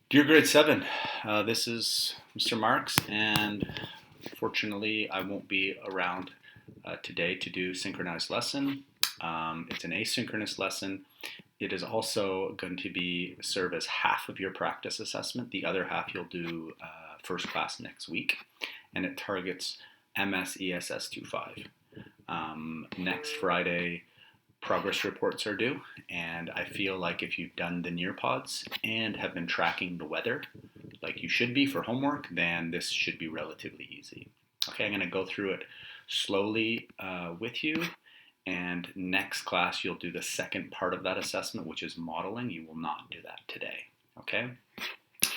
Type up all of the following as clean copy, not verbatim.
Dear Grade 7, this is Mr. Marks, and fortunately I won't be around today to do synchronized lesson. It's an asynchronous lesson. It is also going to serve as half of your practice assessment. The other half you'll do first class next week, and it targets MS ESS 2.5. Next Friday, progress reports are due, and I feel like if you've done the Nearpods and have been tracking the weather like you should be for homework, then this should be relatively easy. Okay, I'm going to go through it slowly with you, and next class you'll do the second part of that assessment, which is modeling. You will not do that today. Okay,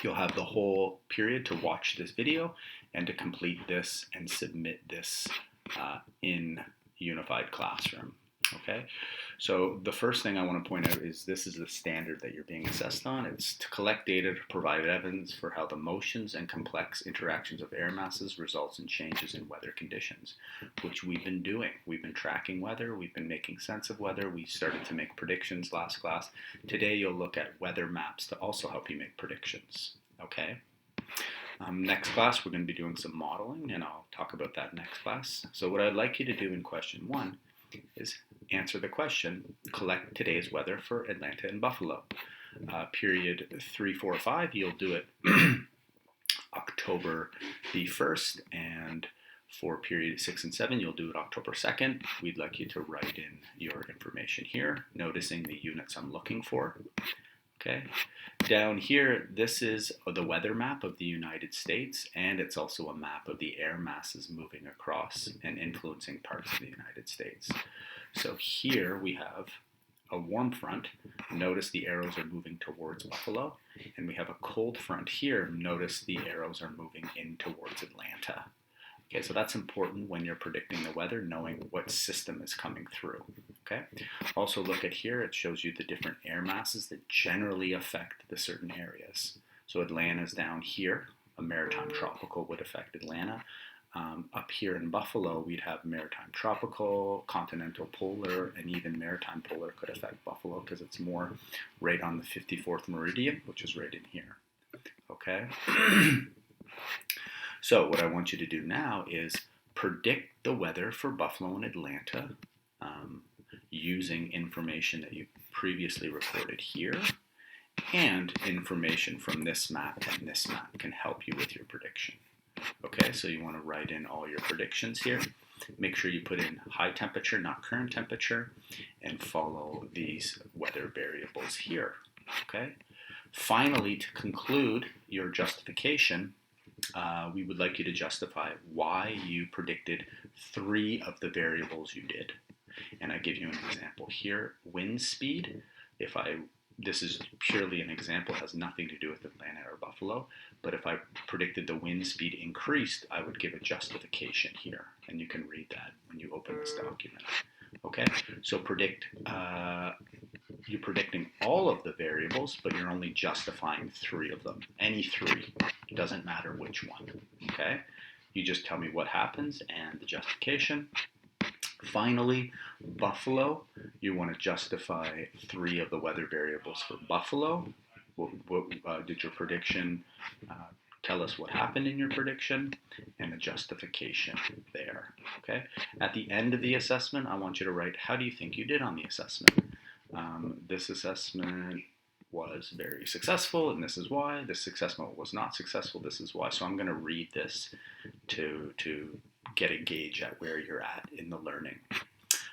you'll have the whole period to watch this video and to complete this and submit this in Unified Classroom. Okay, so the first thing I want to point out is this is the standard that you're being assessed on. It's to collect data to provide evidence for how the motions and complex interactions of air masses results in changes in weather conditions, which we've been doing. We've been tracking weather, we've been making sense of weather, we started to make predictions last class. Today you'll look at weather maps to also help you make predictions. Okay? Next class we're going to be doing some modeling, and I'll talk about that next class. So what I'd like you to do in question 1 is answer the question, collect today's weather for Atlanta and Buffalo. Period 3, 4, 5, you'll do it October the 1st, and for period 6 and 7, you'll do it October 2nd. We'd like you to write in your information here, noticing the units I'm looking for. Okay, down here, this is the weather map of the United States, and it's also a map of the air masses moving across and influencing parts of the United States. So here we have a warm front. Notice the arrows are moving towards Buffalo, and we have a cold front here. Notice the arrows are moving in towards Atlanta. Okay, so that's important when you're predicting the weather, knowing what system is coming through. Okay, also look at here, it shows you the different air masses that generally affect the certain areas. So Atlanta's down here, a maritime tropical would affect Atlanta. Up here in Buffalo, we'd have maritime tropical, continental polar, and even maritime polar could affect Buffalo because it's more right on the 54th meridian, which is right in here. Okay. So what I want you to do now is predict the weather for Buffalo and Atlanta using information that you previously recorded here, and information from this map and this map can help you with your prediction. Okay, so you want to write in all your predictions here. Make sure you put in high temperature, not current temperature, and follow these weather variables here. Okay. Finally, to conclude your justification, we would like you to justify why you predicted 3 of the variables you did. And I give you an example here. Wind speed, this is purely an example, has nothing to do with Atlanta or Buffalo, but if I predicted the wind speed increased, I would give a justification here, and you can read that when you open this document. Okay, so you're predicting all of the variables, but you're only justifying 3 of them. Any 3, it doesn't matter which one. Okay, you just tell me what happens and the justification. Finally, Buffalo, you want to justify 3 of the weather variables for Buffalo. What did your prediction tell us what happened in your prediction, and the justification there. Okay. At the end of the assessment, I want you to write, how do you think you did on the assessment? This assessment was very successful, and this is why. This assessment was not successful, this is why. So I'm going to read this to get a gauge at where you're at in the learning.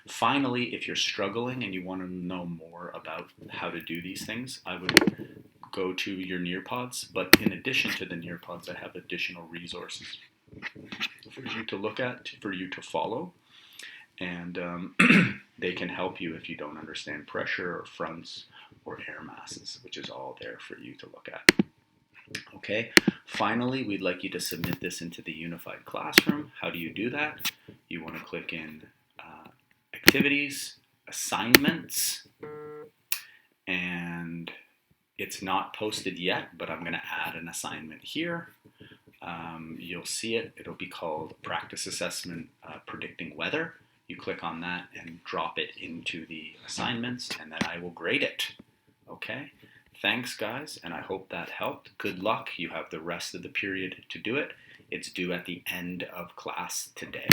Finally, if you're struggling and you want to know more about how to do these things, I would go to your Nearpods, but in addition to the Nearpods, I have additional resources for you to look at, for you to follow, and they can help you if you don't understand pressure or fronts or air masses, which is all there for you to look at. Okay, finally, we'd like you to submit this into the Unified Classroom. How do you do that? You want to click in Activities, Assignments, and it's not posted yet, but I'm going to add an assignment here. You'll see it. It'll be called Practice Assessment Predicting Weather. You click on that and drop it into the assignments, and then I will grade it. Okay? Thanks, guys, and I hope that helped. Good luck. You have the rest of the period to do it. It's due at the end of class today.